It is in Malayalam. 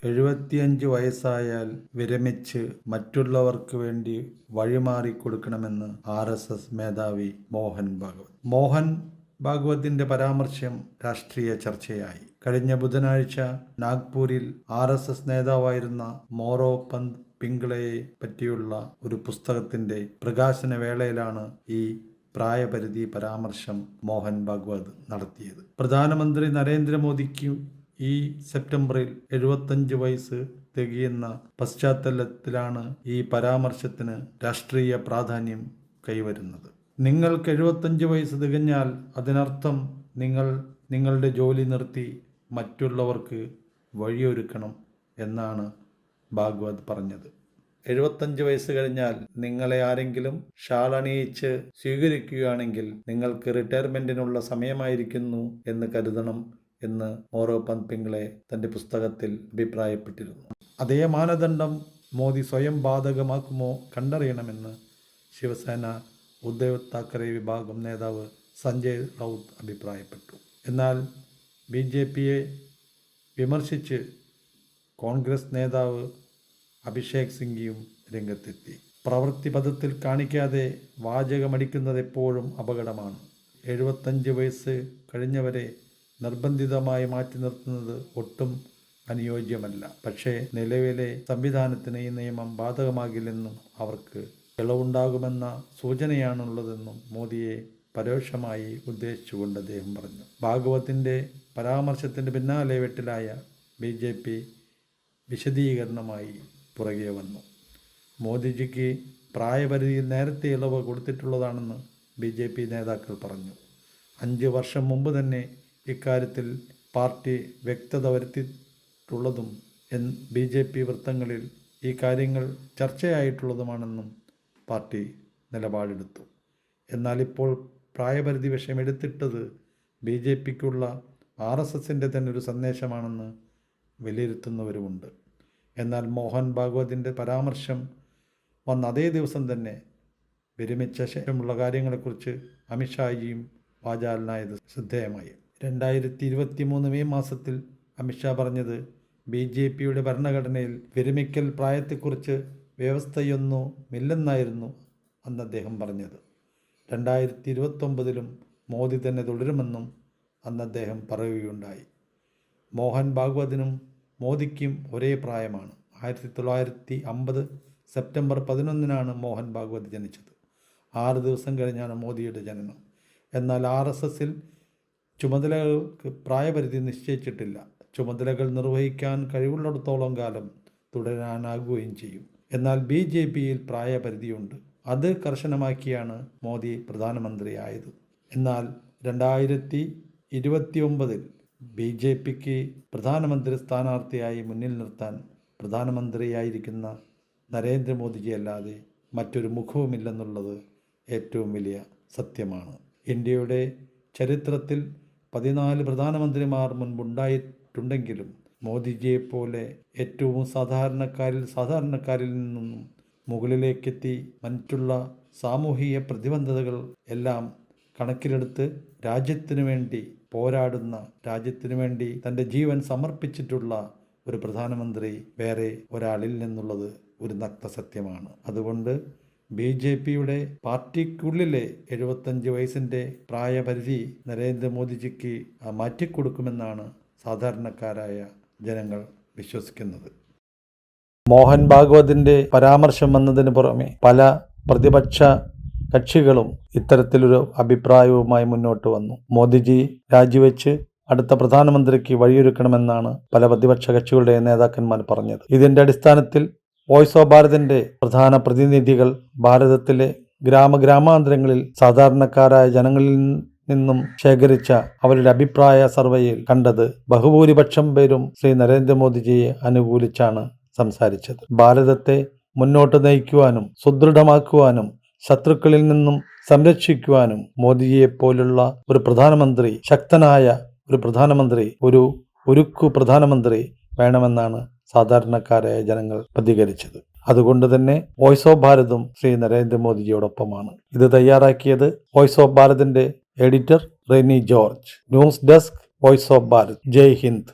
75 വയസ്സായാൽ വിരമിച്ച് മറ്റുള്ളവർക്ക് വേണ്ടി വഴിമാറിക്കൊടുക്കണമെന്ന് RSS മേധാവി മോഹൻ ഭാഗവത്. മോഹൻ ഭാഗവതിന്റെ പരാമർശം രാഷ്ട്രീയ ചർച്ചയായി. കഴിഞ്ഞ ബുധനാഴ്ച നാഗ്പൂരിൽ RSS നേതാവായിരുന്ന മോറോപന്ത് പിംഗ്ലയെ പറ്റിയുള്ള ഒരു പുസ്തകത്തിന്റെ പ്രകാശന വേളയിലാണ് ഈ പ്രായപരിധി പരാമർശം മോഹൻ ഭാഗവത് നടത്തിയത്. പ്രധാനമന്ത്രി നരേന്ദ്രമോദിക്ക് ഈ സെപ്റ്റംബറിൽ 75 വയസ്സ് തികയുന്ന പശ്ചാത്തലത്തിലാണ് ഈ പരാമർശത്തിന് രാഷ്ട്രീയ പ്രാധാന്യം കൈവരുന്നത്. നിങ്ങൾക്ക് 75 വയസ്സ് തികഞ്ഞാൽ അതിനർത്ഥം നിങ്ങൾ നിങ്ങളുടെ ജോലി നിർത്തി മറ്റുള്ളവർക്ക് വഴിയൊരുക്കണം എന്നാണ് ഭാഗവത് പറഞ്ഞത്. 75 വയസ്സ് കഴിഞ്ഞാൽ നിങ്ങളെ ആരെങ്കിലും ഷാളണിയിച്ച് സ്വീകരിക്കുകയാണെങ്കിൽ നിങ്ങൾക്ക് റിട്ടയർമെന്റിനുള്ള സമയമായിരിക്കുന്നു എന്ന് കരുതണം എന്ന് മോറോപന്ത് പിംഗ്ലെ തന്റെ പുസ്തകത്തിൽ അഭിപ്രായപ്പെട്ടിരുന്നു. അതേ മാനദണ്ഡം മോദി സ്വയം ബാധകമാക്കുമോ കണ്ടറിയണമെന്ന് ശിവസേന ഉദ്ധവ് താക്കറെ വിഭാഗം നേതാവ് സഞ്ജയ് റൌത്ത് അഭിപ്രായപ്പെട്ടു. എന്നാൽ BJPയെ വിമർശിച്ച് കോൺഗ്രസ് നേതാവ് അഭിഷേക് സിംഗ്വിയും രംഗത്തെത്തി. പ്രവൃത്തിപഥത്തിൽ കാണിക്കാതെ വാചകമടിക്കുന്നത് എപ്പോഴും അപകടമാണ്. 75 വയസ്സ് കഴിഞ്ഞവരെ നിർബന്ധിതമായി മാറ്റി നിർത്തുന്നത് ഒട്ടും അനുയോജ്യമല്ല. പക്ഷേ നിലവിലെ സംവിധാനത്തിന് ഈ നിയമം ബാധകമാകില്ലെന്നും അവർക്ക് ഇളവുണ്ടാകുമെന്ന സൂചനയാണുള്ളതെന്നും മോദിയെ പരോക്ഷമായി ഉദ്ദേശിച്ചുകൊണ്ട് അദ്ദേഹം പറഞ്ഞു. ഭാഗവത്തിന്റെ പരാമർശത്തിന്റെ പിന്നാലെ വെട്ടിലായ BJP വിശദീകരണമായി പുറകെ വന്നു. മോദിജിക്ക് പ്രായപരിധിയിൽ നേരത്തെ ഇളവ് കൊടുത്തിട്ടുള്ളതാണെന്ന് BJP നേതാക്കൾ പറഞ്ഞു. 5 വർഷം മുമ്പ് തന്നെ ഇക്കാര്യത്തിൽ പാർട്ടി വ്യക്തത വരുത്തിയിട്ടുള്ളതും BJP വൃത്തങ്ങളിൽ ഈ കാര്യങ്ങൾ ചർച്ചയായിട്ടുള്ളതുമാണെന്നും പാർട്ടി നിലപാടെടുത്തു. എന്നാൽ ഇപ്പോൾ പ്രായപരിധി വിഷയം എടുത്തിട്ടത് BJPക്കുള്ള RSSന്റെ തന്നെ ഒരു സന്ദേശമാണെന്ന് വിലയിരുത്തുന്നവരുമുണ്ട്. എന്നാൽ മോഹൻ ഭാഗവതിൻ്റെ പരാമർശം വന്ന അതേ ദിവസം തന്നെ വിരമിച്ച ശേഷമുള്ള കാര്യങ്ങളെക്കുറിച്ച് അമിത്ഷാജിയും വാചാലനായത് ശ്രദ്ധേയമായി. 2023 മെയ് മാസത്തിൽ അമിത്ഷാ പറഞ്ഞത് BJPയുടെ ഭരണഘടനയിൽ വിരമിക്കൽ പ്രായത്തെക്കുറിച്ച് വ്യവസ്ഥയൊന്നുമില്ലെന്നായിരുന്നു അന്ന് അദ്ദേഹം പറഞ്ഞത്. 2029 മോദി തന്നെ തുടരുമെന്നും അന്ന് അദ്ദേഹം പറയുകയുണ്ടായി. മോഹൻ ഭാഗവതിനും മോദിക്കും ഒരേ പ്രായമാണ്. 1950 സെപ്റ്റംബർ 11 മോഹൻ ഭാഗവത് ജനിച്ചത്. 6 ദിവസം കഴിഞ്ഞാണ് മോദിയുടെ ജനനം. എന്നാൽ RSSൽ ചുമതലകൾക്ക് പ്രായപരിധി നിശ്ചയിച്ചിട്ടില്ല. ചുമതലകൾ നിർവഹിക്കാൻ കഴിവുള്ളിടത്തോളം കാലം തുടരാനാകുകയും ചെയ്യും. എന്നാൽ BJPയിൽ പ്രായപരിധിയുണ്ട്. അത് കർശനമാക്കിയാണ് മോദി പ്രധാനമന്ത്രിയായത്. എന്നാൽ 2029 BJPക്ക് പ്രധാനമന്ത്രി സ്ഥാനാർത്ഥിയായി മുന്നിൽ നിർത്താൻ പ്രധാനമന്ത്രിയായിരിക്കുന്ന നരേന്ദ്രമോദിജി അല്ലാതെ മറ്റൊരു മുഖവുമില്ലെന്നുള്ളത് ഏറ്റവും വലിയ സത്യമാണ്. ഇന്ത്യയുടെ ചരിത്രത്തിൽ 14 പ്രധാനമന്ത്രിമാർ മുൻപുണ്ടായിട്ടുണ്ടെങ്കിലും മോദിജിയെപ്പോലെ ഏറ്റവും സാധാരണക്കാരിൽ നിന്നും മുകളിലേക്കെത്തി മറ്റുള്ള സാമൂഹിക പ്രതിബദ്ധതകൾ എല്ലാം കണക്കിലെടുത്ത് രാജ്യത്തിനു വേണ്ടി പോരാടുന്ന, രാജ്യത്തിനു വേണ്ടി തൻ്റെ ജീവൻ സമർപ്പിച്ചിട്ടുള്ള ഒരു പ്രധാനമന്ത്രി വേറെ ഒരാളില്ലെന്നുള്ളത് ഒരു നഗ്ന സത്യമാണ്. അതുകൊണ്ട് BJPയുടെ പാർട്ടിക്കുള്ളിലെ 75 വയസ്സിൻ്റെ പ്രായപരിധി നരേന്ദ്രമോദിജിക്ക് മാറ്റിക്കൊടുക്കുമെന്നാണ് സാധാരണക്കാരായ ജനങ്ങൾ വിശ്വസിക്കുന്നത്. മോഹൻ ഭാഗവതിൻ്റെ പരാമർശം വന്നതിന് പുറമെ പല പ്രതിപക്ഷ കക്ഷികളും ഇത്തരത്തിലൊരു അഭിപ്രായവുമായി മുന്നോട്ട് വന്നു. മോദിജി രാജിവെച്ച് അടുത്ത പ്രധാനമന്ത്രിക്ക് വഴിയൊരുക്കണമെന്നാണ് പല പ്രതിപക്ഷ കക്ഷികളുടെ നേതാക്കന്മാർ പറഞ്ഞത്. ഇതിന്റെ അടിസ്ഥാനത്തിൽ വോയിസ് ഓഫ് ഭാരതിന്റെ പ്രധാന പ്രതിനിധികൾ ഭാരതത്തിലെ ഗ്രാമാന്തരങ്ങളിൽ സാധാരണക്കാരായ ജനങ്ങളിൽ നിന്നും ശേഖരിച്ച അവരുടെ അഭിപ്രായ സർവേയിൽ കണ്ടത് ബഹുഭൂരിപക്ഷം പേരും ശ്രീ നരേന്ദ്രമോദിജിയെ അനുകൂലിച്ചാണ് സംസാരിച്ചത്. ഭാരതത്തെ മുന്നോട്ട് നയിക്കുവാനും സുദൃഢമാക്കുവാനും ശത്രുക്കളിൽ നിന്നും സംരക്ഷിക്കുവാനും മോദിജിയെപ്പോലുള്ള ഒരു പ്രധാനമന്ത്രി, ശക്തനായ ഒരു പ്രധാനമന്ത്രി, ഒരു ഉരുക്കു പ്രധാനമന്ത്രി വേണമെന്നാണ് സാധാരണക്കാരായ ജനങ്ങൾ പ്രതികരിച്ചത്. അതുകൊണ്ട് തന്നെ വോയിസ് ഓഫ് ഭാരതും ശ്രീ നരേന്ദ്രമോദിജിയോടൊപ്പമാണ്. ഇത് തയ്യാറാക്കിയത് വോയിസ് ഓഫ് ഭാരതിന്റെ editor Reni George. News desk, voice of Bharat. Jai Hind.